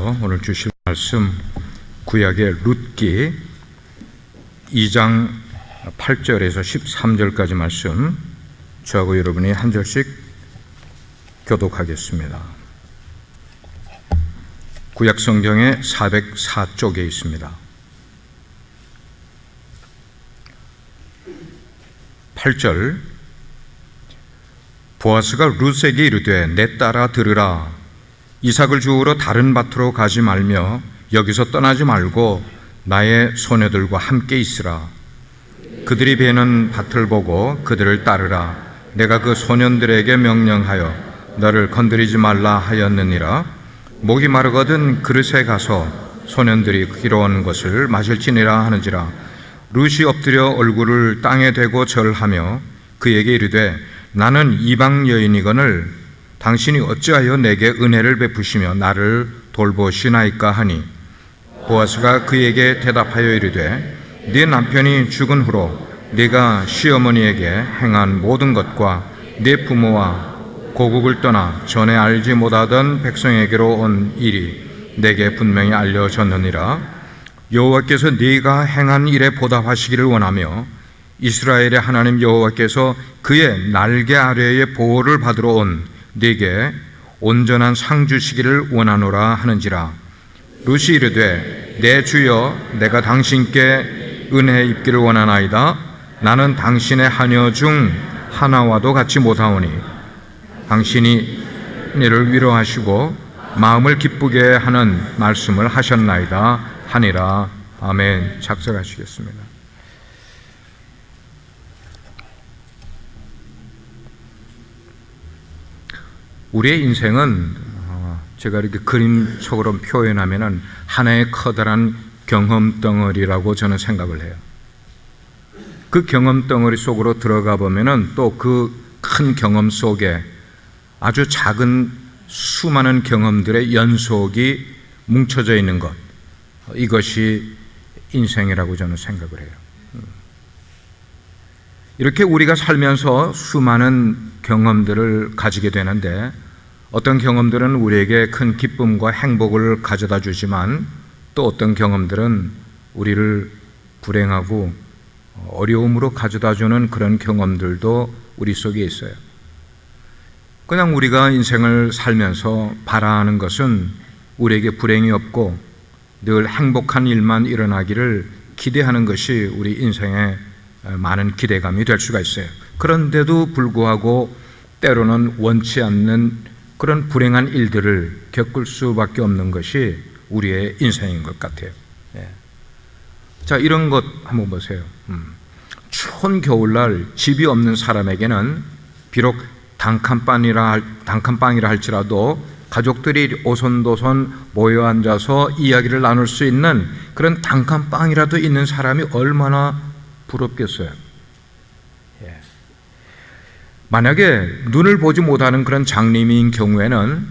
하시면서 오늘 주실 말씀 구약의 룻기 2장 8절에서 13절까지 말씀 저하고 여러분이 한 절씩 교독하겠습니다. 구약 성경의 404쪽에 있습니다. 8절 보아스가 룻에게 이르되 내 딸아 들으라. 이삭을 주우러 다른 밭으로 가지 말며 여기서 떠나지 말고 나의 소녀들과 함께 있으라. 그들이 베는 밭을 보고 그들을 따르라. 내가 그 소년들에게 명령하여 너를 건드리지 말라 하였느니라. 목이 마르거든 그릇에 가서 소년들이 기러온 것을 마실지니라 하는지라. 룻이 엎드려 얼굴을 땅에 대고 절하며 그에게 이르되 나는 이방 여인이거늘 당신이 어찌하여 내게 은혜를 베푸시며 나를 돌보시나이까 하니 보아스가 그에게 대답하여 이르되 네 남편이 죽은 후로 네가 시어머니에게 행한 모든 것과 네 부모와 고국을 떠나 전에 알지 못하던 백성에게로 온 일이 내게 분명히 알려졌느니라. 여호와께서 네가 행한 일에 보답하시기를 원하며 이스라엘의 하나님 여호와께서 그의 날개 아래의 보호를 받으러 온 네게 온전한 상 주시기를 원하노라 하는지라. 룻이 이르되 내 주여 내가 당신께 은혜 입기를 원하나이다. 나는 당신의 하녀 중 하나와도 같지 못하오니 당신이 이를 위로하시고 마음을 기쁘게 하는 말씀을 하셨나이다 하니라. 아멘. 작성하시겠습니다. 우리의 인생은 제가 이렇게 그림적으로 표현하면은 하나의 커다란 경험 덩어리라고 저는 생각을 해요. 그 경험 덩어리 속으로 들어가 보면은 또 그 큰 경험 속에 아주 작은 수많은 경험들의 연속이 뭉쳐져 있는 것, 이것이 인생이라고 저는 생각을 해요. 이렇게 우리가 살면서 수많은 경험들을 가지게 되는데 어떤 경험들은 우리에게 큰 기쁨과 행복을 가져다 주지만 또 어떤 경험들은 우리를 불행하고 어려움으로 가져다 주는 그런 경험들도 우리 속에 있어요. 그냥 우리가 인생을 살면서 바라는 것은 우리에게 불행이 없고 늘 행복한 일만 일어나기를 기대하는 것이 우리 인생의 많은 기대감이 될 수가 있어요. 그런데도 불구하고 때로는 원치 않는 그런 불행한 일들을 겪을 수밖에 없는 것이 우리의 인생인 것 같아요. 자, 이런 것 한번 보세요. 추운 겨울날 집이 없는 사람에게는 비록 단칸방이라 할지라도 가족들이 오손도손 모여 앉아서 이야기를 나눌 수 있는 그런 단칸방이라도 있는 사람이 얼마나 부럽겠어요. 만약에 눈을 보지 못하는 그런 장님인 경우에는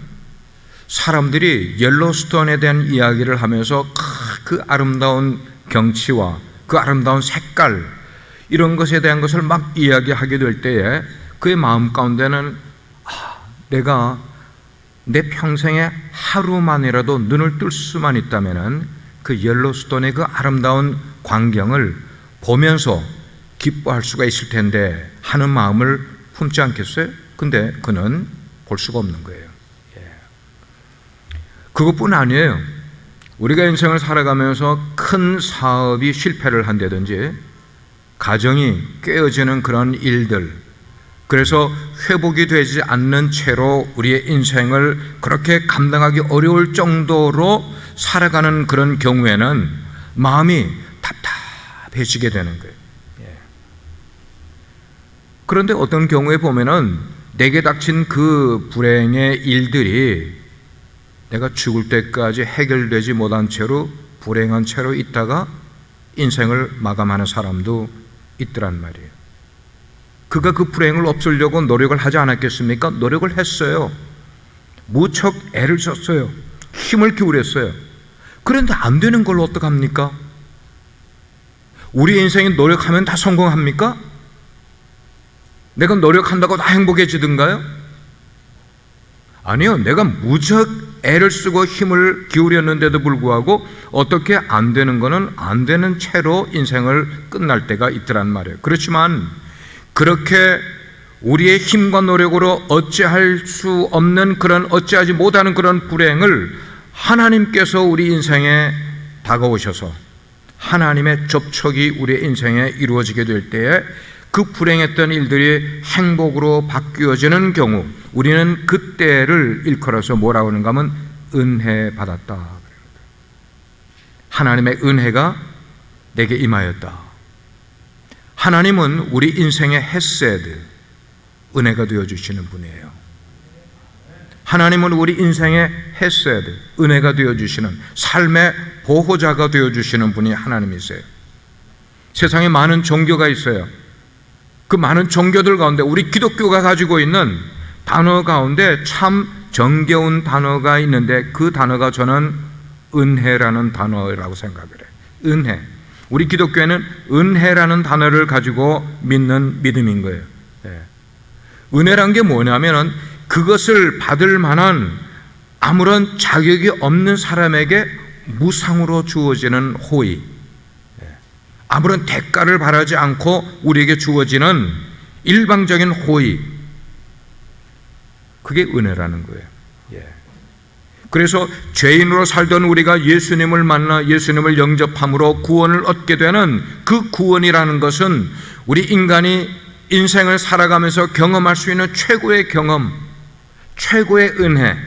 사람들이 옐로스톤에 대한 이야기를 하면서 그 아름다운 경치와 그 아름다운 색깔 이런 것에 대한 것을 막 이야기하게 될 때에 그의 마음 가운데는 내가 내 평생에 하루만이라도 눈을 뜰 수만 있다면 그 옐로스톤의 그 아름다운 광경을 보면서 기뻐할 수가 있을 텐데 하는 마음을 품지 않겠어요? 근데 그는 볼 수가 없는 거예요. 그것뿐 아니에요. 우리가 인생을 살아가면서 큰 사업이 실패를 한다든지 가정이 깨어지는 그런 일들, 그래서 회복이 되지 않는 채로 우리의 인생을 그렇게 감당하기 어려울 정도로 살아가는 그런 경우에는 마음이 답답해지게 되는 거예요. 그런데 어떤 경우에 보면은 내게 닥친 그 불행의 일들이 내가 죽을 때까지 해결되지 못한 채로 불행한 채로 있다가 인생을 마감하는 사람도 있더란 말이에요. 그가 그 불행을 없애려고 노력을 하지 않았겠습니까? 노력을 했어요. 무척 애를 썼어요. 힘을 기울였어요. 그런데 안 되는 걸 어떡합니까? 우리 인생이 노력하면 다 성공합니까? 내가 노력한다고 다 행복해지든가요? 아니요. 내가 무척 애를 쓰고 힘을 기울였는데도 불구하고 어떻게 안 되는 거는 안 되는 채로 인생을 끝날 때가 있더란 말이에요. 그렇지만 그렇게 우리의 힘과 노력으로 어찌할 수 없는 그런 어찌하지 못하는 그런 불행을 하나님께서 우리 인생에 다가오셔서 하나님의 접촉이 우리의 인생에 이루어지게 될 때에 그 불행했던 일들이 행복으로 바뀌어지는 경우 우리는 그때를 일컬어서 뭐라고 하는가 하면 은혜 받았다. 하나님의 은혜가 내게 임하였다. 하나님은 우리 인생의 헤세드, 은혜가 되어주시는 분이에요. 하나님은 우리 인생의 헤세드, 은혜가 되어주시는 삶의 보호자가 되어주시는 분이 하나님이세요. 세상에 많은 종교가 있어요. 그 많은 종교들 가운데 우리 기독교가 가지고 있는 단어 가운데 참 정겨운 단어가 있는데 그 단어가 저는 은혜라는 단어라고 생각을 해요. 은혜. 우리 기독교에는 은혜라는 단어를 가지고 믿는 믿음인 거예요. 은혜란 게 뭐냐면 그것을 받을 만한 아무런 자격이 없는 사람에게 무상으로 주어지는 호의, 아무런 대가를 바라지 않고 우리에게 주어지는 일방적인 호의, 그게 은혜라는 거예요. 그래서 죄인으로 살던 우리가 예수님을 만나 예수님을 영접함으로 구원을 얻게 되는 그 구원이라는 것은 우리 인간이 인생을 살아가면서 경험할 수 있는 최고의 경험, 최고의 은혜,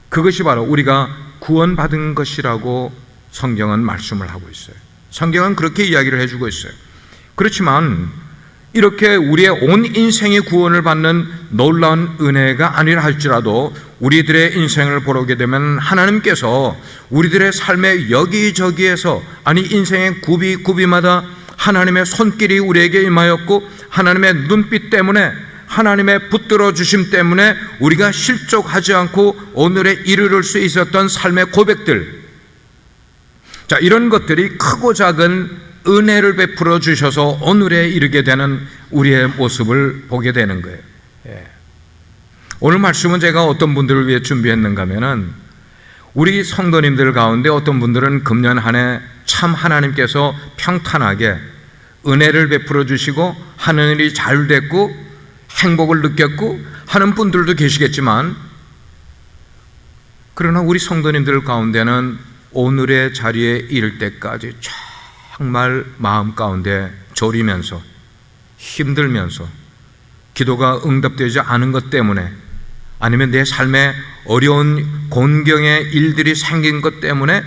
그것이 바로 우리가 구원받은 것이라고 성경은 말씀을 하고 있어요. 성경은 그렇게 이야기를 해주고 있어요. 그렇지만 이렇게 우리의 온 인생의 구원을 받는 놀라운 은혜가 아니라 할지라도 우리들의 인생을 보게 되면 하나님께서 우리들의 삶의 여기저기에서, 아니 인생의 구비구비마다 하나님의 손길이 우리에게 임하였고 하나님의 눈빛 때문에, 하나님의 붙들어 주심 때문에 우리가 실족하지 않고 오늘에 이르를 수 있었던 삶의 고백들, 자, 이런 것들이 크고 작은 은혜를 베풀어 주셔서 오늘에 이르게 되는 우리의 모습을 보게 되는 거예요. 오늘 말씀은 제가 어떤 분들을 위해 준비했는가 하면은 우리 성도님들 가운데 어떤 분들은 금년 한 해 참 하나님께서 평탄하게 은혜를 베풀어 주시고 하는 일이 잘 됐고 행복을 느꼈고 하는 분들도 계시겠지만, 그러나 우리 성도님들 가운데는 오늘의 자리에 이를 때까지 정말 마음 가운데 졸이면서 힘들면서 기도가 응답되지 않은 것 때문에, 아니면 내 삶에 어려운 곤경의 일들이 생긴 것 때문에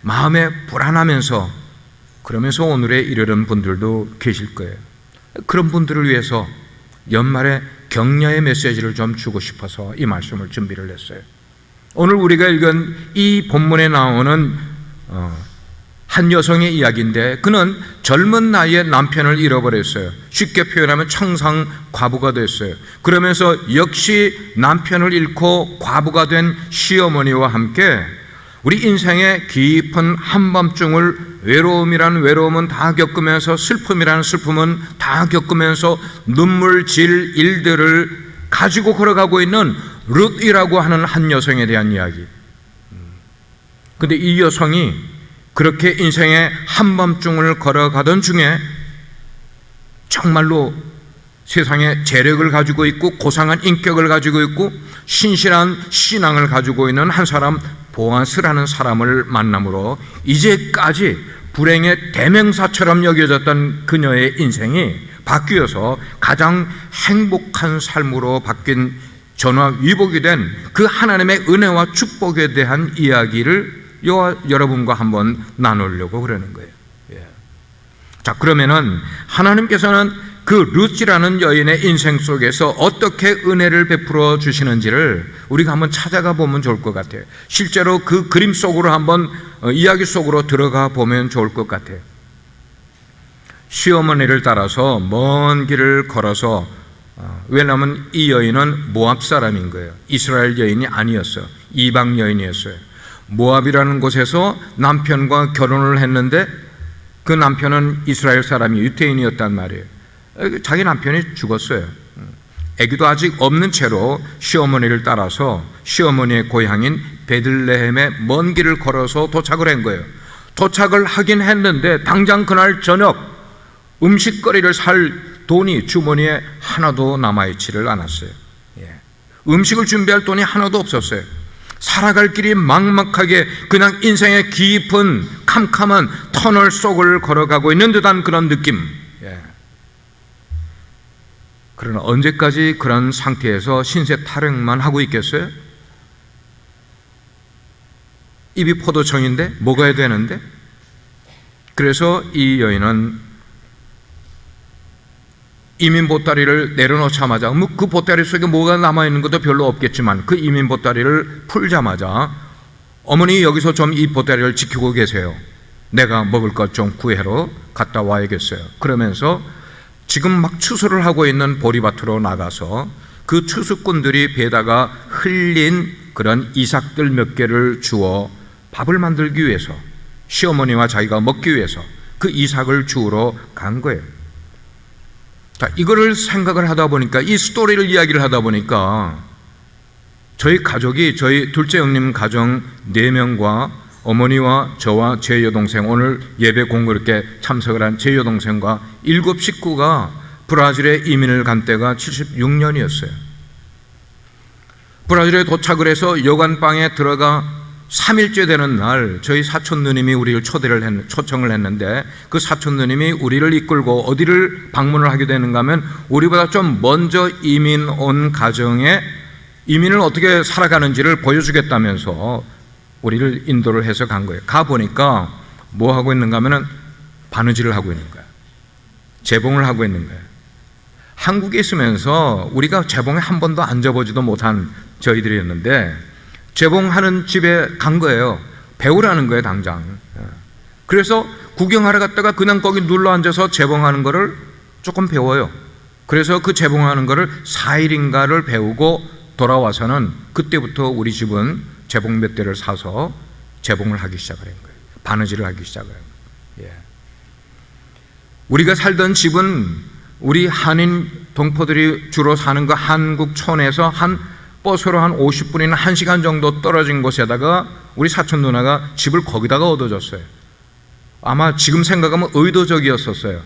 마음에 불안하면서 그러면서 오늘에 이르는 분들도 계실 거예요. 그런 분들을 위해서 연말에 격려의 메시지를 좀 주고 싶어서 이 말씀을 준비를 했어요. 오늘 우리가 읽은 이 본문에 나오는 한 여성의 이야기인데, 그는 젊은 나이에 남편을 잃어버렸어요. 쉽게 표현하면 청상 과부가 됐어요. 그러면서 역시 남편을 잃고 과부가 된 시어머니와 함께 우리 인생의 깊은 한밤중을 외로움이란 외로움은 다 겪으면서, 슬픔이란 슬픔은 다 겪으면서 눈물 질 일들을 가지고 걸어가고 있는 룻이라고 하는 한 여성에 대한 이야기. 근데 이 여성이 그렇게 인생의 한밤중을 걸어가던 중에 정말로 세상에 재력을 가지고 있고 고상한 인격을 가지고 있고 신실한 신앙을 가지고 있는 한 사람, 보아스라는 사람을 만남으로 이제까지 불행의 대명사처럼 여겨졌던 그녀의 인생이 바뀌어서 가장 행복한 삶으로 바뀐 전화위복이 된 그 하나님의 은혜와 축복에 대한 이야기를 여러분과 한번 나누려고 그러는 거예요. 자, 그러면은 하나님께서는 그 룻이라는 여인의 인생 속에서 어떻게 은혜를 베풀어 주시는지를 우리가 한번 찾아가 보면 좋을 것 같아요. 실제로 그 그림 속으로 한번 이야기 속으로 들어가 보면 좋을 것 같아요. 시어머니를 따라서 먼 길을 걸어서, 왜냐하면 이 여인은 모압 사람인 거예요. 이스라엘 여인이 아니었어요. 이방 여인이었어요. 모압이라는 곳에서 남편과 결혼을 했는데 그 남편은 이스라엘 사람이 유태인이었단 말이에요. 자기 남편이 죽었어요. 아기도 아직 없는 채로 시어머니를 따라서 시어머니의 고향인 베들레헴에 먼 길을 걸어서 도착을 한 거예요. 도착을 하긴 했는데 당장 그날 저녁 음식거리를 살 돈이 주머니에 하나도 남아있지를 않았어요. 음식을 준비할 돈이 하나도 없었어요. 살아갈 길이 막막하게 그냥 인생의 깊은 캄캄한 터널 속을 걸어가고 있는 듯한 그런 느낌. 그러나 언제까지 그런 상태에서 신세 타령만 하고 있겠어요? 입이 포도청인데 먹어야 되는데. 그래서 이 여인은 이민 보따리를 내려놓자마자 그 보따리 속에 뭐가 남아있는 것도 별로 없겠지만 그 이민 보따리를 풀자마자 어머니 여기서 좀 이 보따리를 지키고 계세요. 내가 먹을 것 좀 구해러 갔다 와야겠어요. 그러면서 지금 막 추수를 하고 있는 보리밭으로 나가서 그 추수꾼들이 배에다가 흘린 그런 이삭들 몇 개를 주어 밥을 만들기 위해서, 시어머니와 자기가 먹기 위해서 그 이삭을 주우러 간 거예요. 자, 이거를 생각을 하다 보니까, 이 스토리를 이야기를 하다 보니까 저희 가족이, 저희 둘째 형님 가정 4명과 어머니와 저와 제 여동생, 오늘 예배 공교롭게 참석을 한 제 여동생과 7 식구가 브라질에 이민을 간 때가 76년이었어요. 브라질에 도착을 해서 여관방에 들어가 3일째 되는 날 저희 사촌 누님이 우리를 초청을 했는데, 그 사촌 누님이 우리를 이끌고 어디를 방문을 하게 되는가 하면 우리보다 좀 먼저 이민 온 가정에 이민을 어떻게 살아가는지를 보여주겠다면서 우리를 인도를 해서 간 거예요. 가보니까 뭐 하고 있는가 하면 바느질을 하고 있는 거예요. 재봉을 하고 있는 거예요. 한국에 있으면서 우리가 재봉에 한 번도 앉아보지도 못한 저희들이었는데 재봉하는 집에 간 거예요. 배우라는 거예요, 당장. 그래서 구경하러 갔다가 그냥 거기 눌러 앉아서 재봉하는 거를 조금 배워요. 그래서 그 재봉하는 거를 4일인가를 배우고 돌아와서는 그때부터 우리 집은 재봉 몇 대를 사서 재봉을 하기 시작을 한 거예요. 바느질을 하기 시작을 한 거예요. 우리가 살던 집은 우리 한인 동포들이 주로 사는 그 한국촌에서 한 버스로 한 50분이나 1시간 정도 떨어진 곳에다가 우리 사촌 누나가 집을 거기다가 얻어줬어요. 아마 지금 생각하면 의도적이었었어요.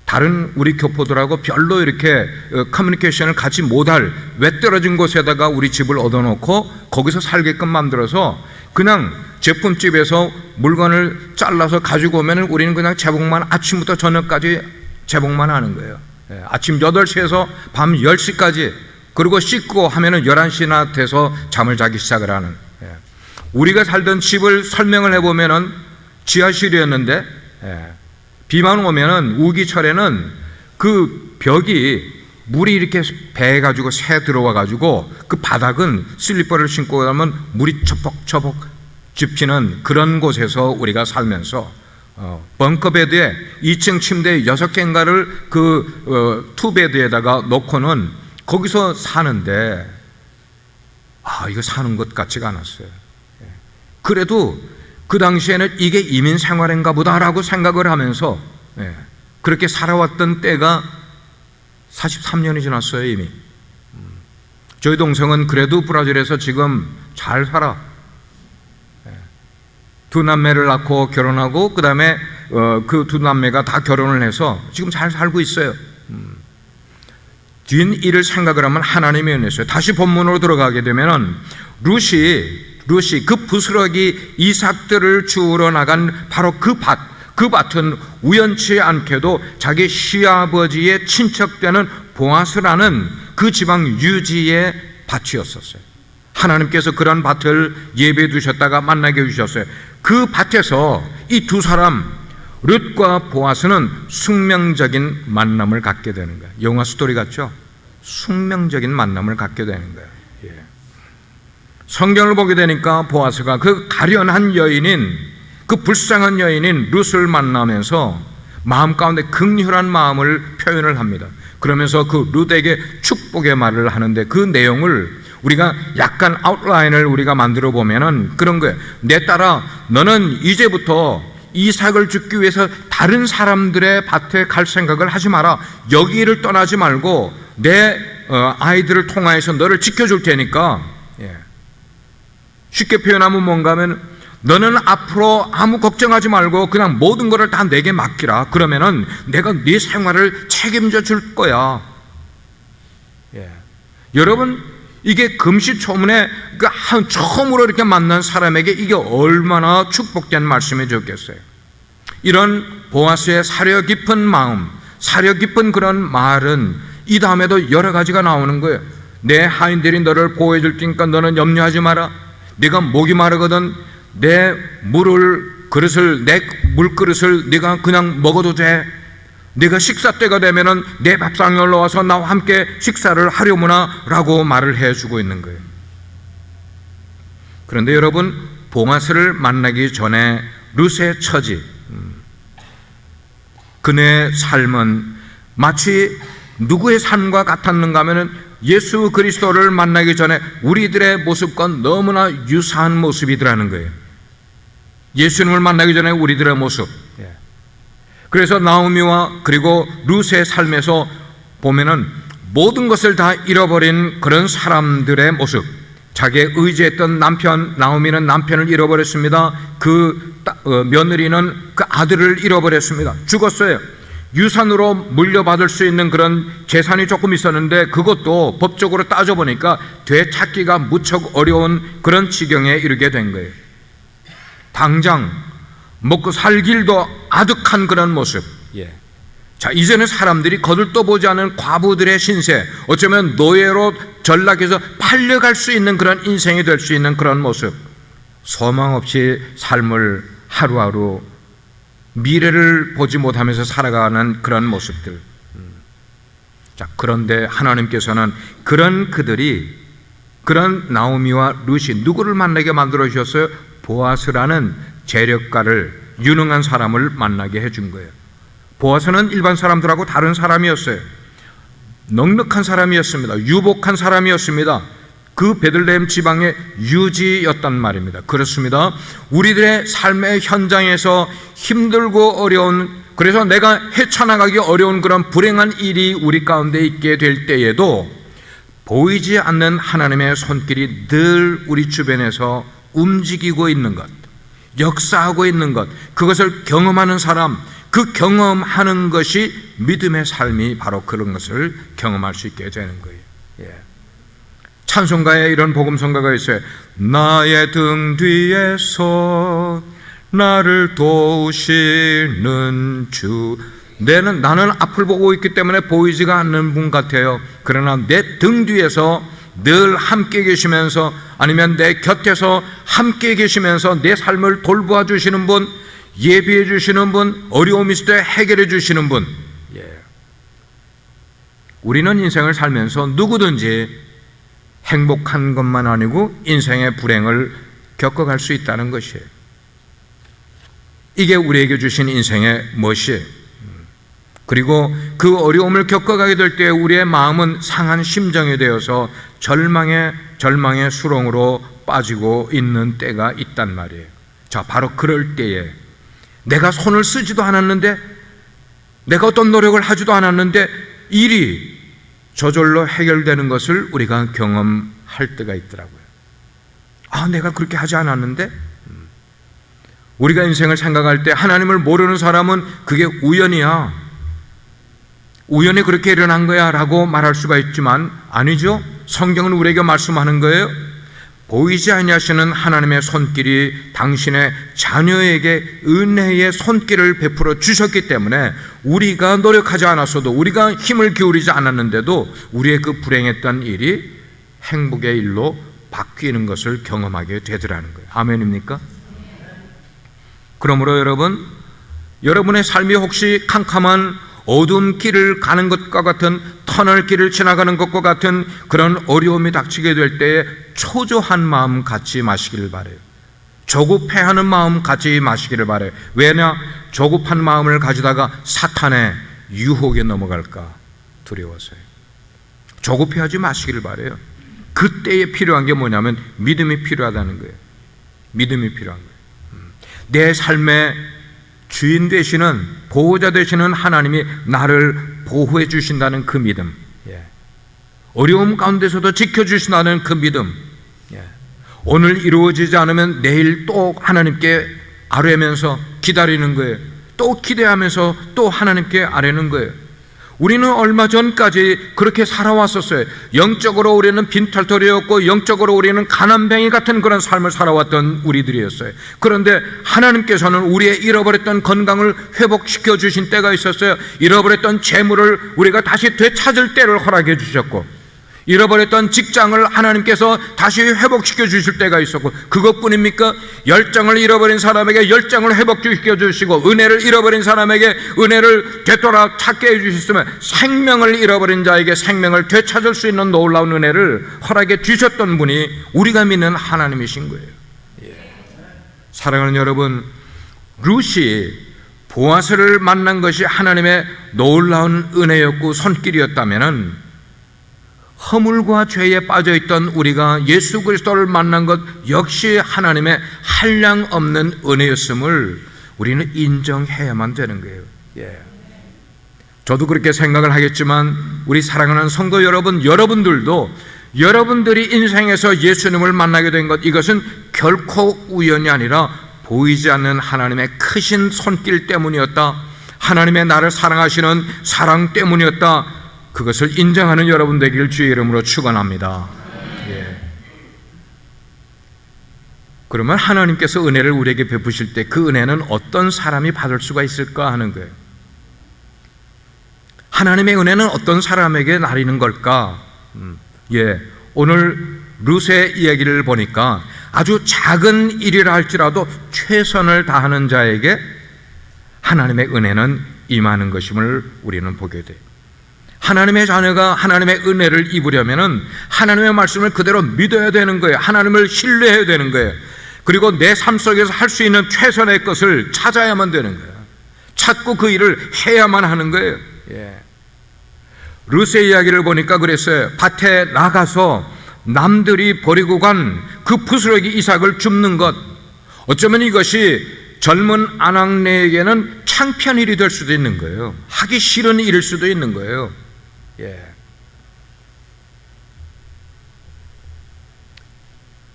다른 우리 교포들하고 별로 이렇게 커뮤니케이션을 같이 못할 외떨어진 곳에다가 우리 집을 얻어놓고 거기서 살게끔 만들어서 그냥 제품집에서 물건을 잘라서 가지고 오면 우리는 그냥 재봉만 아침부터 저녁까지 재봉만 하는 거예요. 아침 8시에서 밤 10시까지, 그리고 씻고 하면은 11시나 돼서 잠을 자기 시작을 하는. 우리가 살던 집을 설명을 해보면은 지하실이었는데 비만 오면은 우기철에는 그 벽이 물이 이렇게 배가지고 새 들어와가지고 그 바닥은 슬리퍼를 신고 가면 물이 처벅처벅 짚히는 그런 곳에서 우리가 살면서 벙커베드에 2층 침대 6개인가를 그 투베드에다가 놓고는 거기서 사는데 이거 사는 것 같지가 않았어요. 그래도 그 당시에는 이게 이민 생활인가 보다라고 생각을 하면서 그렇게 살아왔던 때가 43년이 지났어요, 이미. 저희 동생은 그래도 브라질에서 지금 잘 살아. 2 남매를 낳고 결혼하고 그 다음에 그 2 남매가 다 결혼을 해서 지금 잘 살고 있어요. 뒷 일을 생각을 하면 하나님의 은혜였어요. 다시 본문으로 들어가게 되면 루시 그 부스러기 이삭들을 주우러 나간 바로 그 밭은 우연치 않게도 자기 시아버지의 친척되는 보아스라는 그 지방 유지의 밭이었었어요. 하나님께서 그런 밭을 예배해 두셨다가 만나게 해주셨어요. 그 밭에서 이 2 사람 룻과 보아스는 숙명적인 만남을 갖게 되는 거예요. 영화 스토리 같죠? 숙명적인 만남을 갖게 되는 거예요. 성경을 보게 되니까 보아스가 그 가련한 여인인, 그 불쌍한 여인인 룻을 만나면서 마음 가운데 긍휼한 마음을 표현을 합니다. 그러면서 그 룻에게 축복의 말을 하는데 그 내용을 우리가 약간 아웃라인을 우리가 만들어 보면은 그런 거예요. 내 딸아, 너는 이제부터 이삭을 죽기 위해서 다른 사람들의 밭에 갈 생각을 하지 마라. 여기를 떠나지 말고 내 아이들을 통하여서 너를 지켜줄 테니까 쉽게 표현하면 뭔가 하면 너는 앞으로 아무 걱정하지 말고 그냥 모든 것을 다 내게 맡기라. 그러면은 내가 네 생활을 책임져 줄 거야. 여러분, 이게 금시초문에 처음으로 이렇게 만난 사람에게 이게 얼마나 축복된 말씀이 좋겠어요. 이런 보아스의 사려 깊은 마음, 사려 깊은 그런 말은 이 다음에도 여러 가지가 나오는 거예요. 내 하인들이 너를 보호해 줄 테니까 너는 염려하지 마라. 네가 목이 마르거든 내 물그릇을 네가 그냥 먹어도 돼. 네가 식사 때가 되면은 내 밥상에 올라와서 나와 함께 식사를 하려무나 라고 말을 해주고 있는 거예요. 그런데 여러분, 보아스를 만나기 전에 룻의 처지, 그녀의 삶은 마치 누구의 삶과 같았는가 하면은 예수 그리스도를 만나기 전에 우리들의 모습과 너무나 유사한 모습이더라는 거예요. 예수님을 만나기 전에 우리들의 모습. 그래서 나오미와 그리고 룻의 삶에서 보면은 모든 것을 다 잃어버린 그런 사람들의 모습. 자기의 의지했던 남편, 나오미는 남편을 잃어버렸습니다. 며느리는 그 아들을 잃어버렸습니다. 죽었어요. 유산으로 물려받을 수 있는 그런 재산이 조금 있었는데 그것도 법적으로 따져보니까 되찾기가 무척 어려운 그런 지경에 이르게 된 거예요. 당장 먹고 살 길도 아득한 그런 모습. 자, 이제는 사람들이 거들떠보지 않은 과부들의 신세, 어쩌면 노예로 전락해서 팔려갈 수 있는 그런 인생이 될 수 있는 그런 모습. 소망 없이 삶을 하루하루 미래를 보지 못하면서 살아가는 그런 모습들. 자, 그런데 하나님께서는 그런 그들이, 그런 나오미와 룻이 누구를 만나게 만들어 주셨어요? 보아스라는 재력가를, 유능한 사람을 만나게 해준 거예요. 보아스는 일반 사람들하고 다른 사람이었어요. 넉넉한 사람이었습니다. 유복한 사람이었습니다. 그 베들레헴 지방의 유지였단 말입니다. 그렇습니다. 우리들의 삶의 현장에서 힘들고 어려운, 그래서 내가 헤쳐나가기 어려운 그런 불행한 일이 우리 가운데 있게 될 때에도 보이지 않는 하나님의 손길이 늘 우리 주변에서 움직이고 있는 것, 역사하고 있는 것, 그것을 경험하는 사람, 그 경험하는 것이 믿음의 삶이 바로 그런 것을 경험할 수 있게 되는 거예요. 찬송가에 이런 복음성가가 있어요. 나의 등 뒤에서 나를 도우시는 주. 나는 앞을 보고 있기 때문에 보이지가 않는 분 같아요. 그러나 내 등 뒤에서 늘 함께 계시면서, 아니면 내 곁에서 함께 계시면서 내 삶을 돌보아 주시는 분, 예비해 주시는 분, 어려움이 있을 때 해결해 주시는 분. 우리는 인생을 살면서 누구든지 행복한 것만 아니고 인생의 불행을 겪어갈 수 있다는 것이에요. 이게 우리에게 주신 인생의 멋이에요. 그리고 그 어려움을 겪어가게 될 때 우리의 마음은 상한 심정이 되어서 절망의 수렁으로 빠지고 있는 때가 있단 말이에요. 자, 바로 그럴 때에 내가 손을 쓰지도 않았는데, 내가 어떤 노력을 하지도 않았는데 일이 저절로 해결되는 것을 우리가 경험할 때가 있더라고요. 아, 내가 그렇게 하지 않았는데? 우리가 인생을 생각할 때 하나님을 모르는 사람은 그게 우연이야, 우연히 그렇게 일어난 거야 라고 말할 수가 있지만 아니죠. 성경은 우리에게 말씀하는 거예요. 보이지 아니하시는 하나님의 손길이 당신의 자녀에게 은혜의 손길을 베풀어 주셨기 때문에 우리가 노력하지 않았어도, 우리가 힘을 기울이지 않았는데도 우리의 그 불행했던 일이 행복의 일로 바뀌는 것을 경험하게 되더라는 거예요. 아멘입니까? 그러므로 여러분의 삶이 혹시 캄캄한 어두운 길을 가는 것과 같은, 터널 길을 지나가는 것과 같은 그런 어려움이 닥치게 될 때에 초조한 마음 갖지 마시기를 바라요. 조급해하는 마음 갖지 마시기를 바라요. 왜냐? 조급한 마음을 가지다가 사탄의 유혹에 넘어갈까 두려워서요. 조급해하지 마시기를 바라요. 그때에 필요한 게 뭐냐면 믿음이 필요하다는 거예요. 믿음이 필요한 거예요. 내 삶의 주인 되시는, 보호자 되시는 하나님이 나를 보호해 주신다는 그 믿음, 어려움 가운데서도 지켜주신다는 그 믿음, 오늘 이루어지지 않으면 내일 또 하나님께 아뢰면서 기다리는 거예요. 또 기대하면서 또 하나님께 아뢰는 거예요. 우리는 얼마 전까지 그렇게 살아왔었어요. 영적으로 우리는 빈털터리였고 영적으로 우리는 가난뱅이 같은 그런 삶을 살아왔던 우리들이었어요. 그런데 하나님께서는 우리의 잃어버렸던 건강을 회복시켜 주신 때가 있었어요. 잃어버렸던 재물을 우리가 다시 되찾을 때를 허락해 주셨고, 잃어버렸던 직장을 하나님께서 다시 회복시켜 주실 때가 있었고, 그것뿐입니까? 열정을 잃어버린 사람에게 열정을 회복시켜 주시고, 은혜를 잃어버린 사람에게 은혜를 되돌아 찾게 해주셨으면, 생명을 잃어버린 자에게 생명을 되찾을 수 있는 놀라운 은혜를 허락해 주셨던 분이 우리가 믿는 하나님이신 거예요. 사랑하는 여러분, 룻이 보아스를 만난 것이 하나님의 놀라운 은혜였고 손길이었다면, 허물과 죄에 빠져있던 우리가 예수 그리스도를 만난 것 역시 하나님의 한량없는 은혜였음을 우리는 인정해야만 되는 거예요. 저도 그렇게 생각을 하겠지만, 우리 사랑하는 성도 여러분, 여러분들도 여러분들이 인생에서 예수님을 만나게 된 것, 이것은 결코 우연이 아니라 보이지 않는 하나님의 크신 손길 때문이었다. 하나님의 나를 사랑하시는 사랑 때문이었다. 그것을 인정하는 여러분 되기를 주의 이름으로 축원합니다. 그러면 하나님께서 은혜를 우리에게 베푸실 때 그 은혜는 어떤 사람이 받을 수가 있을까 하는 거예요. 하나님의 은혜는 어떤 사람에게 나리는 걸까? 오늘 룻의 이야기를 보니까 아주 작은 일이라 할지라도 최선을 다하는 자에게 하나님의 은혜는 임하는 것임을 우리는 보게 돼요. 하나님의 자녀가 하나님의 은혜를 입으려면 하나님의 말씀을 그대로 믿어야 되는 거예요. 하나님을 신뢰해야 되는 거예요. 그리고 내 삶 속에서 할 수 있는 최선의 것을 찾아야만 되는 거예요. 찾고 그 일을 해야만 하는 거예요. 룻의 이야기를 보니까 그랬어요. 밭에 나가서 남들이 버리고 간 그 부스러기 이삭을 줍는 것, 어쩌면 이것이 젊은 아낙네에게는 창피한 일이 될 수도 있는 거예요. 하기 싫은 일일 수도 있는 거예요.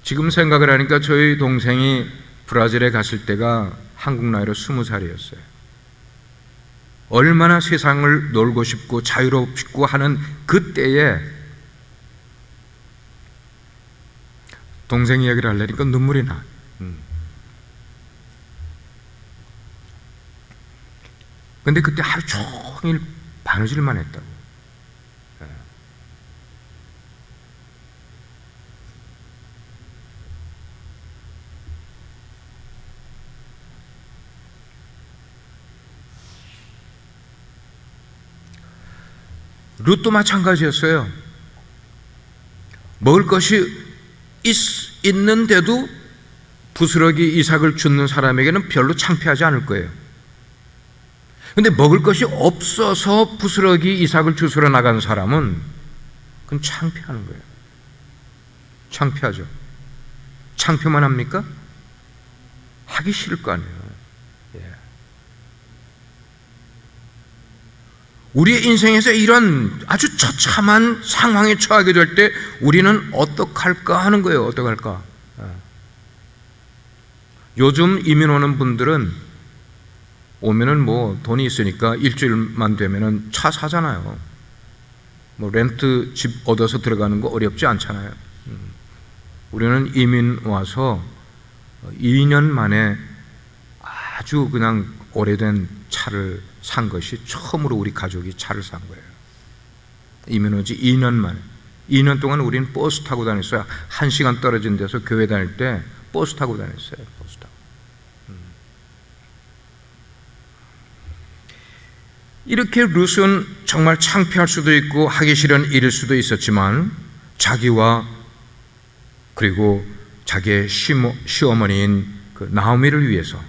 지금 생각을 하니까 저희 동생이 브라질에 갔을 때가 한국 나이로 20살이었어요. 얼마나 세상을 놀고 싶고 자유롭고 싶고 하는 그때에 동생 이야기를 하려니까 눈물이 나. 근데 그때 하루 종일 바느질만 했다고. 룻도 마찬가지였어요. 먹을 것이 있는데도 부스러기 이삭을 줍는 사람에게는 별로 창피하지 않을 거예요. 근데 먹을 것이 없어서 부스러기 이삭을 주스러 나간 사람은 그건 창피하는 거예요. 창피하죠. 창피만 합니까? 하기 싫을 거 아니에요. 우리의 인생에서 이런 아주 처참한 상황에 처하게 될 때 우리는 어떡할까 하는 거예요. 어떡할까? 요즘 이민 오는 분들은 오면은 뭐 돈이 있으니까 일주일만 되면은 차 사잖아요. 뭐 렌트 집 얻어서 들어가는 거 어렵지 않잖아요. 우리는 이민 와서 2년 만에 아주 그냥 오래된 차를 산 것이 처음으로 우리 가족이 차를 산 거예요. 이민 온 지 2년 만에. 2년 동안 우리는 버스 타고 다녔어요. 1시간 떨어진 데서 교회 다닐 때 버스 타고 다녔어요. 버스 타고. 이렇게 룻은 정말 창피할 수도 있고 하기 싫은 일일 수도 있었지만 자기와 그리고 자기의 시어머니인 그 나오미를 위해서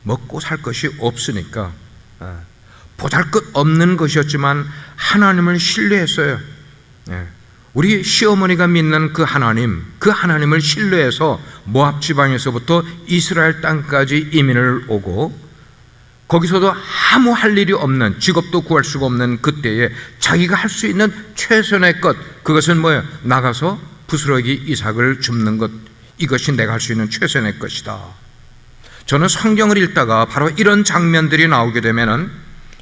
먹고 살 것이 없으니까 보잘것없는 것이었지만 하나님을 신뢰했어요. 우리 시어머니가 믿는 그 하나님을 신뢰해서 모압 지방에서부터 이스라엘 땅까지 이민을 오고 거기서도 아무 할 일이 없는, 직업도 구할 수가 없는 그때에 자기가 할 수 있는 최선의 것, 그것은 뭐예요? 나가서 부스러기 이삭을 줍는 것. 이것이 내가 할 수 있는 최선의 것이다. 저는 성경을 읽다가 바로 이런 장면들이 나오게 되면은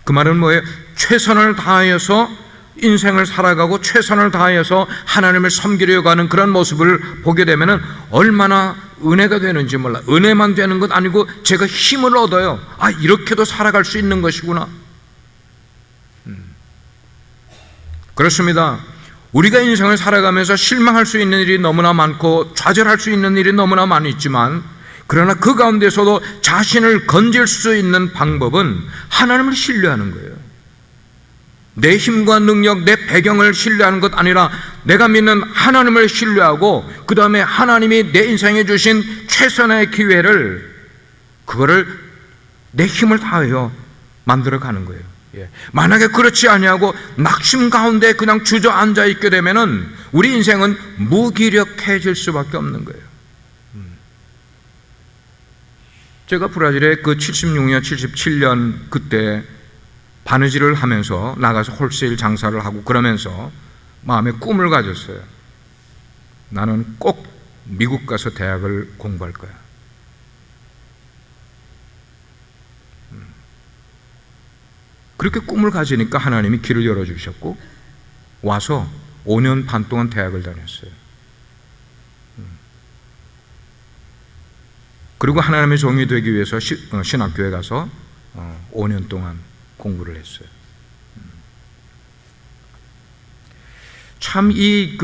그 말은 뭐예요? 최선을 다하여서 인생을 살아가고 최선을 다하여서 하나님을 섬기려고 하는 그런 모습을 보게 되면은 얼마나 은혜가 되는지 몰라. 은혜만 되는 것 아니고 제가 힘을 얻어요. 아, 이렇게도 살아갈 수 있는 것이구나. 그렇습니다. 우리가 인생을 살아가면서 실망할 수 있는 일이 너무나 많고 좌절할 수 있는 일이 너무나 많이 있지만, 그러나 그 가운데서도 자신을 건질 수 있는 방법은 하나님을 신뢰하는 거예요. 내 힘과 능력, 내 배경을 신뢰하는 것 아니라 내가 믿는 하나님을 신뢰하고 그 다음에 하나님이 내 인생에 주신 최선의 기회를, 그거를 내 힘을 다하여 만들어가는 거예요. 만약에 그렇지 아니하고 낙심 가운데 그냥 주저앉아 있게 되면은 우리 인생은 무기력해질 수밖에 없는 거예요. 제가 브라질에 그 76년, 77년 그때 바느질을 하면서 나가서 홀세일 장사를 하고 그러면서 마음에 꿈을 가졌어요. 나는 꼭 미국 가서 대학을 공부할 거야. 그렇게 꿈을 가지니까 하나님이 길을 열어주셨고 와서 5년 반 동안 대학을 다녔어요. 그리고 하나님의 종이 되기 위해서 신학교에 가서 5년 동안 공부를 했어요. 참 이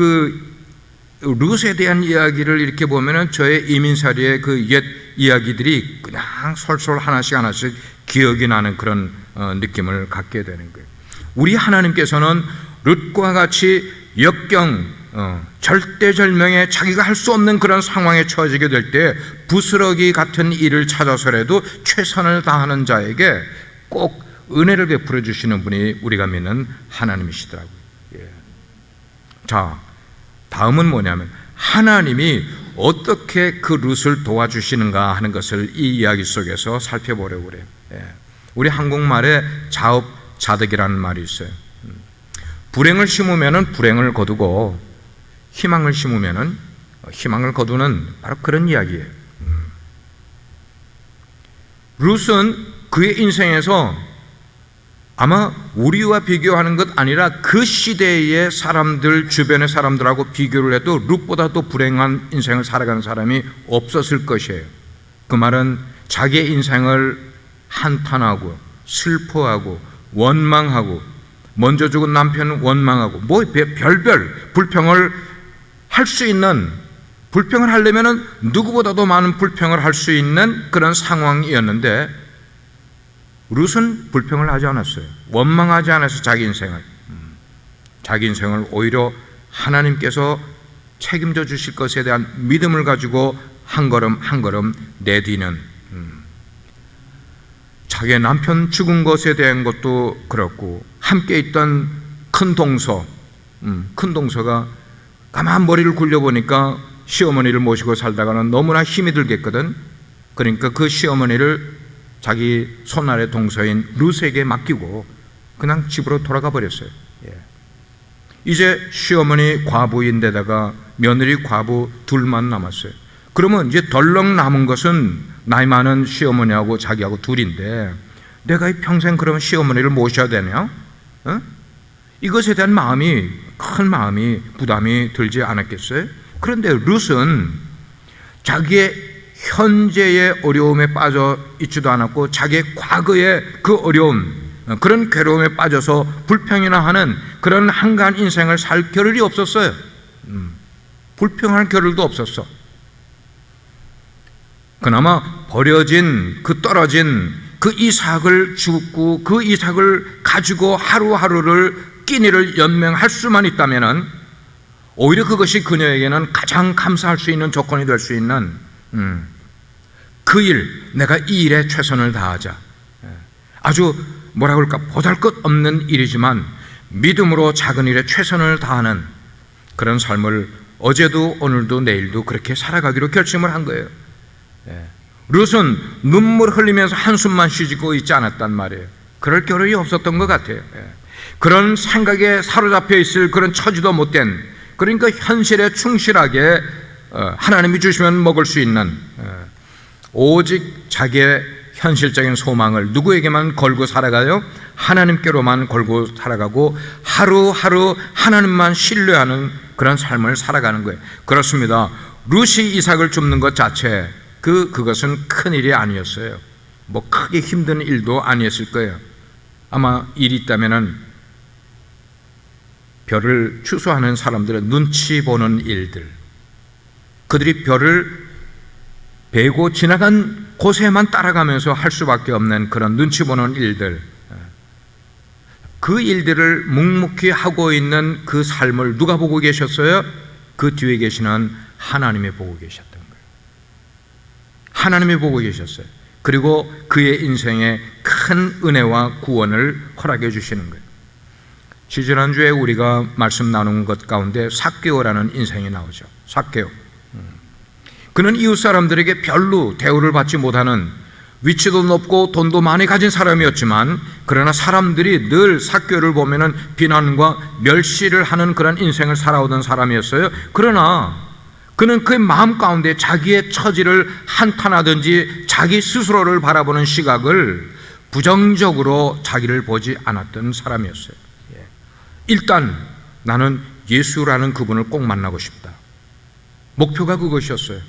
룻에 대한 이야기를 이렇게 보면은 저의 이민살이의 그 옛 이야기들이 그냥 솔솔 하나씩 기억이 나는 그런 느낌을 갖게 되는 거예요. 우리 하나님께서는 룻과 같이 역경, 절대절명에 자기가 할 수 없는 그런 상황에 처해지게 될 때 부스러기 같은 일을 찾아서라도 최선을 다하는 자에게 꼭 은혜를 베풀어 주시는 분이 우리가 믿는 하나님이시더라고요. 자, 다음은 뭐냐면 하나님이 어떻게 그 룻을 도와주시는가 하는 것을 이 이야기 속에서 살펴보려고 그래요. 우리 한국말에 자업자득이라는 말이 있어요. 불행을 심으면 불행을 거두고 희망을 심으면 희망을 거두는 바로 그런 이야기예요. 룻은 그의 인생에서 아마 우리와 비교하는 것 아니라 그 시대의 사람들, 주변의 사람들하고 비교를 해도 룻보다 더 불행한 인생을 살아가는 사람이 없었을 것이에요. 그 말은 자기의 인생을 한탄하고 슬퍼하고 원망하고 먼저 죽은 남편 원망하고 별별 불평을 할 수 있는, 불평을 하려면 누구보다도 많은 불평을 할 수 있는 그런 상황이었는데 룻은 불평을 하지 않았어요. 원망하지 않아서 자기 인생을 오히려 하나님께서 책임져 주실 것에 대한 믿음을 가지고 한 걸음 한 걸음 내디는, 자기의 남편 죽은 것에 대한 것도 그렇고 함께 있던 큰 동서가 가만 머리를 굴려보니까 시어머니를 모시고 살다가는 너무나 힘이 들겠거든. 그러니까 그 시어머니를 자기 손아래 동서인 룻에게 맡기고 그냥 집으로 돌아가 버렸어요. 이제 시어머니 과부인데다가 며느리 과부 둘만 남았어요. 그러면 이제 덜렁 남은 것은 나이 많은 시어머니하고 자기하고 둘인데 내가 평생 그러면 시어머니를 모셔야 되냐? 이것에 대한 큰 마음이 부담이 들지 않았겠어요? 그런데 룻은 자기의 현재의 어려움에 빠져 있지도 않았고 자기의 과거의 그 어려움, 그런 괴로움에 빠져서 불평이나 하는 그런 한가한 인생을 살 겨를이 없었어요. 불평할 겨를도 없었어. 그나마 버려진 떨어진 그 이삭을 주고 그 이삭을 가지고 하루하루를 끼니를 연명할 수만 있다면은 오히려 그것이 그녀에게는 가장 감사할 수 있는 조건이 될 수 있는 그 일, 내가 이 일에 최선을 다하자. 아주 뭐라 그럴까, 보잘것없는 일이지만 믿음으로 작은 일에 최선을 다하는 그런 삶을 어제도 오늘도 내일도 그렇게 살아가기로 결심을 한 거예요. 룻은 눈물 흘리면서 한숨만 쉬고 있지 않았단 말이에요. 그럴 겨를이 없었던 것 같아요. 그런 생각에 사로잡혀 있을 그런 처지도 못된, 그러니까 현실에 충실하게 하나님이 주시면 먹을 수 있는 오직 자기의 현실적인 소망을 누구에게만 걸고 살아가요? 하나님께로만 걸고 살아가고 하루하루 하나님만 신뢰하는 그런 삶을 살아가는 거예요. 그렇습니다. 룻이 이삭을 줍는 것 자체 그것은 큰 일이 아니었어요. 뭐 크게 힘든 일도 아니었을 거예요. 아마 일이 있다면은 별을 추수하는 사람들의 눈치 보는 일들, 그들이 별을 베고 지나간 곳에만 따라가면서 할 수밖에 없는 그런 눈치 보는 일들, 그 일들을 묵묵히 하고 있는 그 삶을 누가 보고 계셨어요? 그 뒤에 계시는 하나님이 보고 계셨던 거예요. 하나님이 보고 계셨어요. 그리고 그의 인생에 큰 은혜와 구원을 허락해 주시는 거예요. 지지난주에 우리가 말씀 나눈 것 가운데 삭개오라는 인생이 나오죠. 삭개오. 그는 이웃 사람들에게 별로 대우를 받지 못하는, 위치도 높고 돈도 많이 가진 사람이었지만, 그러나 사람들이 늘 삭개오를 보면은 비난과 멸시를 하는 그런 인생을 살아오던 사람이었어요. 그러나 그는 그의 마음 가운데 자기의 처지를 한탄하든지 자기 스스로를 바라보는 시각을 부정적으로 자기를 보지 않았던 사람이었어요. 일단 나는 예수라는 그분을 꼭 만나고 싶다. 목표가 그것이었어요.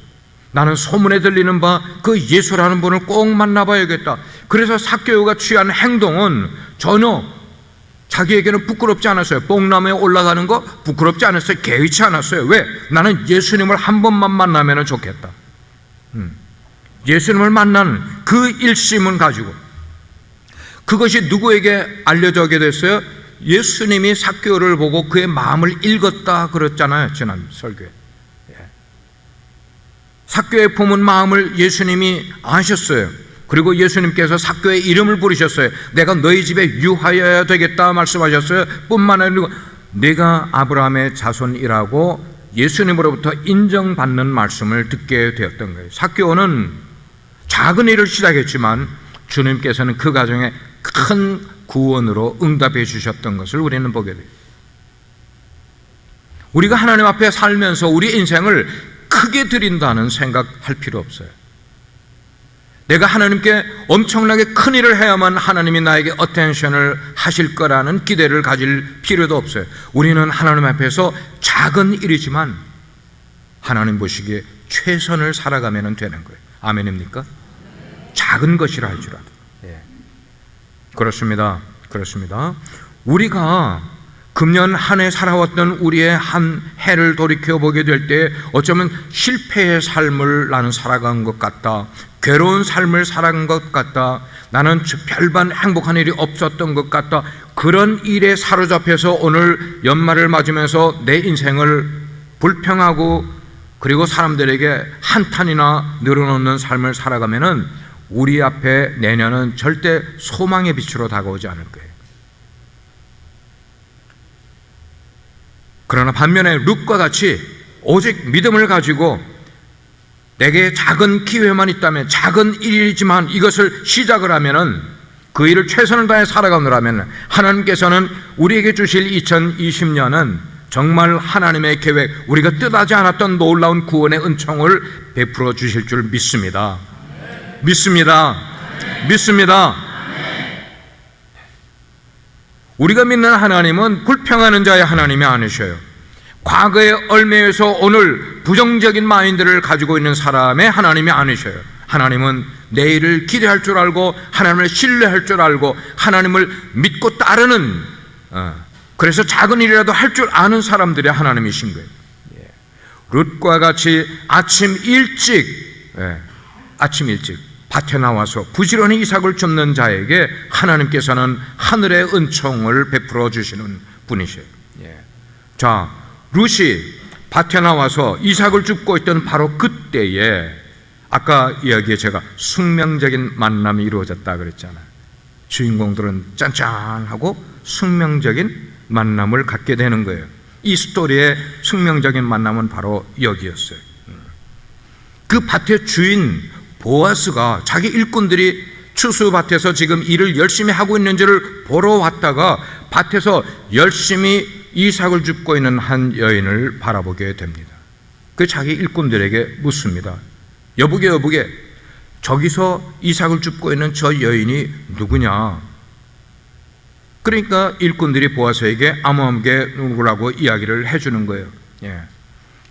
나는 소문에 들리는 바 그 예수라는 분을 꼭 만나봐야겠다. 그래서 삭개오가 취한 행동은 전혀 자기에게는 부끄럽지 않았어요. 뽕나무에 올라가는 거 부끄럽지 않았어요. 개의치 않았어요. 왜? 나는 예수님을 한 번만 만나면 좋겠다. 예수님을 만나는 그 일심은 가지고, 그것이 누구에게 알려져게 됐어요? 예수님이 삭개오를 보고 그의 마음을 읽었다 그랬잖아요, 지난 설교에. 삭개오의 품은 마음을 예수님이 아셨어요. 그리고 예수님께서 삭개오의 이름을 부르셨어요. 내가 너희 집에 유하여야 되겠다 말씀하셨어요. 뿐만 아니라 내가 아브라함의 자손이라고 예수님으로부터 인정받는 말씀을 듣게 되었던 거예요. 삭개오는 작은 일을 시작했지만 주님께서는 그 가정에 큰 구원으로 응답해 주셨던 것을 우리는 보게 돼요. 우리가 하나님 앞에 살면서 우리 인생을 크게 드린다는 생각할 필요 없어요. 내가 하나님께 엄청나게 큰 일을 해야만 하나님이 나에게 어텐션을 하실 거라는 기대를 가질 필요도 없어요. 우리는 하나님 앞에서 작은 일이지만 하나님 보시기에 최선을 살아가면 되는 거예요. 아멘입니까? 작은 것이라 할지라도. 그렇습니다. 그렇습니다. 우리가 금년 한 해 살아왔던 우리의 한 해를 돌이켜보게 될 때 어쩌면 실패의 삶을 나는 살아간 것 같다, 괴로운 삶을 살아간 것 같다, 나는 별반 행복한 일이 없었던 것 같다, 그런 일에 사로잡혀서 오늘 연말을 맞으면서 내 인생을 불평하고 그리고 사람들에게 한탄이나 늘어놓는 삶을 살아가면은 우리 앞에 내년은 절대 소망의 빛으로 다가오지 않을 거예요. 그러나 반면에 룻과 같이 오직 믿음을 가지고 내게 작은 기회만 있다면, 작은 일이지만 이것을 시작을 하면은, 그 일을 최선을 다해 살아가느라면 하나님께서는 우리에게 주실 2020년은 정말 하나님의 계획, 우리가 뜻하지 않았던 놀라운 구원의 은총을 베풀어 주실 줄 믿습니다. 믿습니다. 믿습니다. 우리가 믿는 하나님은 불평하는 자의 하나님이 아니셔요. 과거에 얽매여서 오늘 부정적인 마인드를 가지고 있는 사람의 하나님이 아니셔요. 하나님은 내일을 기대할 줄 알고 하나님을 신뢰할 줄 알고 하나님을 믿고 따르는, 그래서 작은 일이라도 할 줄 아는 사람들이 하나님이신 거예요. 룻과 같이 아침 일찍 밭에 나와서 부지런히 이삭을 줍는 자에게 하나님께서는 하늘의 은총을 베풀어 주시는 분이셔요. 자, 룻이 밭에 나와서 이삭을 줍고 있던 바로 그때에 아까 이야기에 제가 숙명적인 만남이 이루어졌다 그랬잖아요. 주인공들은 짠짠하고 숙명적인 만남을 갖게 되는 거예요. 이 스토리의 숙명적인 만남은 바로 여기였어요. 그 밭의 주인 보아스가 자기 일꾼들이 추수밭에서 지금 일을 열심히 하고 있는지를 보러 왔다가 밭에서 열심히 이삭을 줍고 있는 한 여인을 바라보게 됩니다. 그 자기 일꾼들에게 묻습니다. 여보게 저기서 이삭을 줍고 있는 저 여인이 누구냐? 그러니까 일꾼들이 보아스에게 아므함게 누구라고 이야기를 해주는 거예요.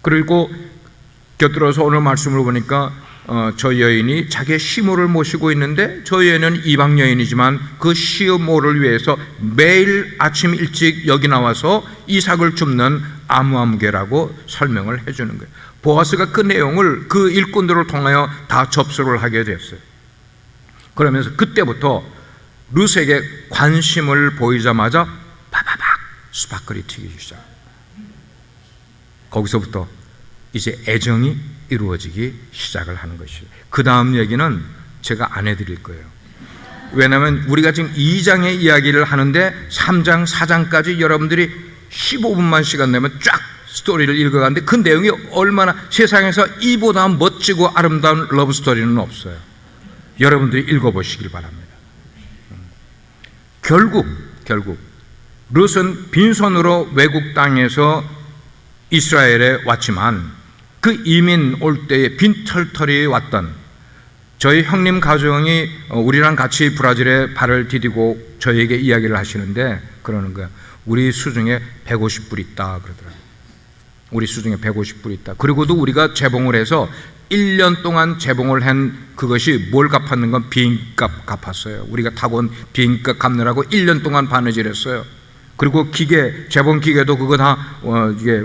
그리고 곁들여서 오늘 말씀을 보니까 저 여인이 자기의 시모를 모시고 있는데, 저 여인은 이방 여인이지만 그 시모를 위해서 매일 아침 일찍 여기 나와서 이삭을 줍는 아므함게라고 설명을 해주는 거예요. 보아스가 그 내용을 그 일꾼들을 통하여 다 접수를 하게 됐어요. 그러면서 그때부터 룻에게 관심을 보이자마자 바바박 수박거리 튀기기 시작. 거기서부터 이제 애정이 이루어지기 시작을 하는 것이죠. 그 다음 얘기는 제가 안 해드릴 거예요. 왜냐하면 우리가 지금 2장의 이야기를 하는데 3장, 4장까지 여러분들이 15분만 시간 내면 쫙 스토리를 읽어가는데, 그 내용이 얼마나, 세상에서 이보다 멋지고 아름다운 러브 스토리는 없어요. 여러분들이 읽어보시길 바랍니다. 결국 룻은 빈손으로 외국 땅에서 이스라엘에 왔지만, 그 이민 올 때에 빈털털이 왔던 저희 형님 가정이 우리랑 같이 브라질에 발을 디디고 저에게 이야기를 하시는데 그러는 거야. 우리 수중에 150불 있다 그러더라고요. 우리 수중에 150불 있다. 그리고도 우리가 재봉을 해서 1년 동안 재봉을 한 그것이 뭘 갚았는 건 비행값 갚았어요. 우리가 타고 온 비행값 갚느라고 1년 동안 바느질했어요. 그리고 기계, 재봉 기계도 그거 다 이게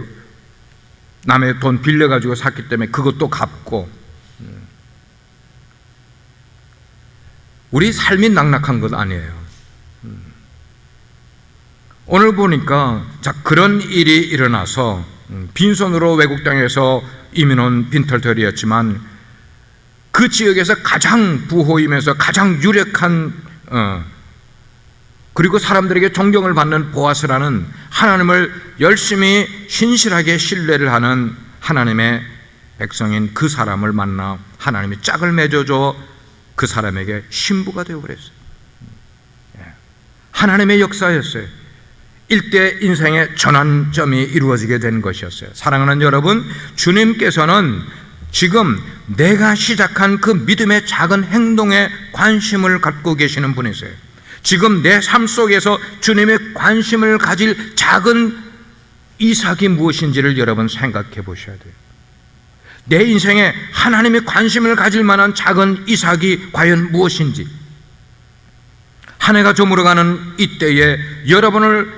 남의 돈 빌려가지고 샀기 때문에 그것도 갚고. 우리 삶이 낙낙한 것 아니에요. 오늘 보니까 자, 그런 일이 일어나서 빈손으로 외국 땅에서 이민 온 빈털털이었지만, 그 지역에서 가장 부호이면서 가장 유력한 그리고 사람들에게 존경을 받는 보아스라는, 하나님을 열심히 신실하게 신뢰를 하는 하나님의 백성인 그 사람을 만나 하나님이 짝을 맺어줘 그 사람에게 신부가 되어버렸어요. 하나님의 역사였어요. 일대 인생의 전환점이 이루어지게 된 것이었어요. 사랑하는 여러분, 주님께서는 지금 내가 시작한 그 믿음의 작은 행동에 관심을 갖고 계시는 분이세요. 지금 내 삶 속에서 주님의 관심을 가질 작은 이삭이 무엇인지를 여러분 생각해 보셔야 돼요. 내 인생에 하나님의 관심을 가질 만한 작은 이삭이 과연 무엇인지, 한 해가 저물어가는 이때에 여러분을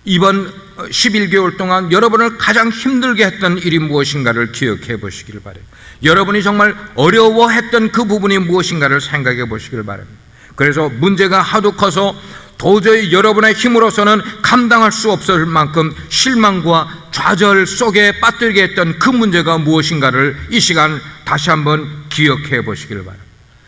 이번 11개월 동안 여러분을 가장 힘들게 했던 일이 무엇인가를 기억해 보시길 바라요. 여러분이 정말 어려워했던 그 부분이 무엇인가를 생각해 보시길 바랍니다. 그래서 문제가 하도 커서 도저히 여러분의 힘으로서는 감당할 수 없을 만큼 실망과 좌절 속에 빠뜨리게 했던 그 문제가 무엇인가를 이 시간 다시 한번 기억해 보시길 바랍니다.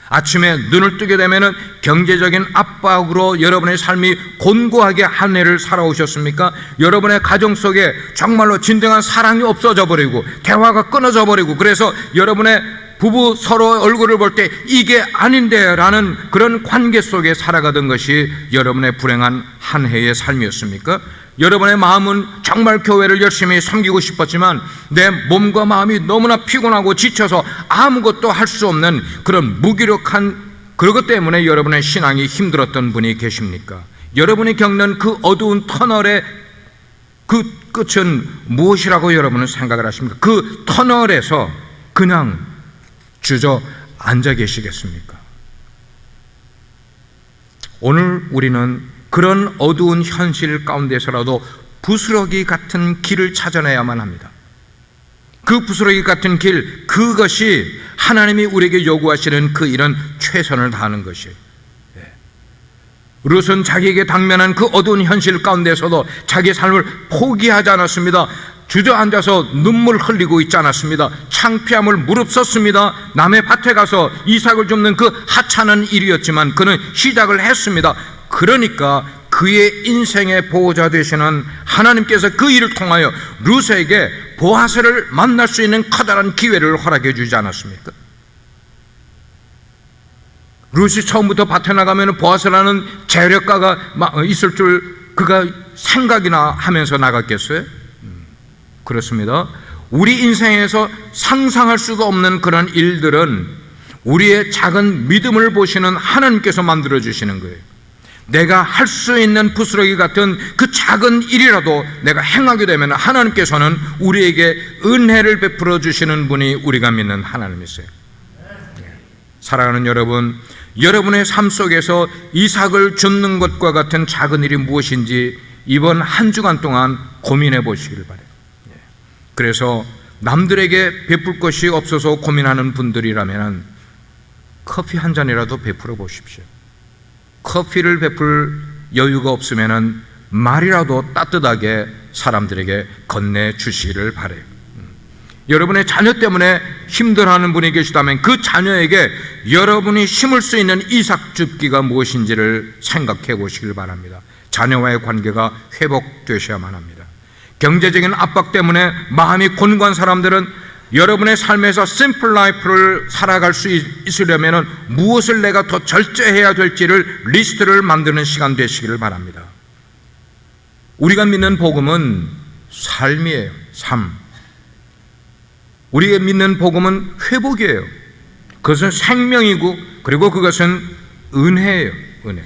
아침에 눈을 뜨게 되면 경제적인 압박으로 여러분의 삶이 곤고하게 한 해를 살아오셨습니까? 여러분의 가정 속에 정말로 진정한 사랑이 없어져 버리고 대화가 끊어져 버리고, 그래서 여러분의 부부 서로 얼굴을 볼 때 이게 아닌데 라는 그런 관계 속에 살아가던 것이 여러분의 불행한 한 해의 삶이었습니까? 여러분의 마음은 정말 교회를 열심히 섬기고 싶었지만 내 몸과 마음이 너무나 피곤하고 지쳐서 아무것도 할 수 없는 그런 무기력한, 그것 때문에 여러분의 신앙이 힘들었던 분이 계십니까? 여러분이 겪는 그 어두운 터널의 그 끝은 무엇이라고 여러분은 생각을 하십니까? 그 터널에서 그냥 주저앉아 계시겠습니까? 오늘 우리는 그런 어두운 현실 가운데서라도 부스러기 같은 길을 찾아내야만 합니다. 그 부스러기 같은 길, 그것이 하나님이 우리에게 요구하시는 그 일은 최선을 다하는 것이에요. 룻은 자기에게 당면한 그 어두운 현실 가운데서도 자기의 삶을 포기하지 않았습니다. 주저앉아서 눈물 흘리고 있지 않았습니다. 창피함을 무릅썼습니다. 남의 밭에 가서 이삭을 줍는 그 하찮은 일이었지만 그는 시작을 했습니다. 그러니까 그의 인생의 보호자 되시는 하나님께서 그 일을 통하여 룻에게 보아스를 만날 수 있는 커다란 기회를 허락해 주지 않았습니까? 룻이 처음부터 밭에 나가면 보아스라는 재력가가 있을 줄 그가 생각이나 하면서 나갔겠어요? 그렇습니다. 우리 인생에서 상상할 수도 없는 그런 일들은 우리의 작은 믿음을 보시는 하나님께서 만들어주시는 거예요. 내가 할 수 있는 부스러기 같은 그 작은 일이라도 내가 행하게 되면 하나님께서는 우리에게 은혜를 베풀어 주시는 분이 우리가 믿는 하나님이세요. 사랑하는 여러분, 여러분의 삶 속에서 이삭을 줍는 것과 같은 작은 일이 무엇인지 이번 한 주간 동안 고민해 보시길 바라요. 그래서 남들에게 베풀 것이 없어서 고민하는 분들이라면 커피 한 잔이라도 베풀어 보십시오. 커피를 베풀 여유가 없으면 말이라도 따뜻하게 사람들에게 건네주시기를 바라요. 여러분의 자녀 때문에 힘들어하는 분이 계시다면 그 자녀에게 여러분이 심을 수 있는 이삭 줍기가 무엇인지를 생각해 보시길 바랍니다. 자녀와의 관계가 회복되셔야만 합니다. 경제적인 압박 때문에 마음이 곤고한 사람들은 여러분의 삶에서 심플 라이프를 살아갈 수 있으려면 무엇을 내가 더 절제해야 될지를 리스트를 만드는 시간 되시기를 바랍니다. 우리가 믿는 복음은 삶이에요. 삶. 우리가 믿는 복음은 회복이에요. 그것은 생명이고 그리고 그것은 은혜예요. 은혜.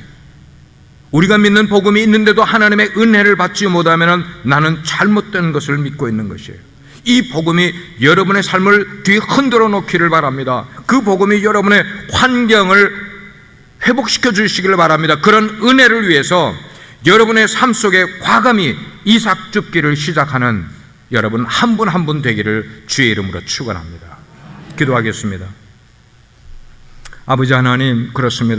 우리가 믿는 복음이 있는데도 하나님의 은혜를 받지 못하면 나는 잘못된 것을 믿고 있는 것이에요. 이 복음이 여러분의 삶을 뒤흔들어 놓기를 바랍니다. 그 복음이 여러분의 환경을 회복시켜 주시기를 바랍니다. 그런 은혜를 위해서 여러분의 삶 속에 과감히 이삭 줍기를 시작하는 여러분 한 분 한 분 되기를 주의 이름으로 축원합니다. 기도하겠습니다. 아버지 하나님, 그렇습니다.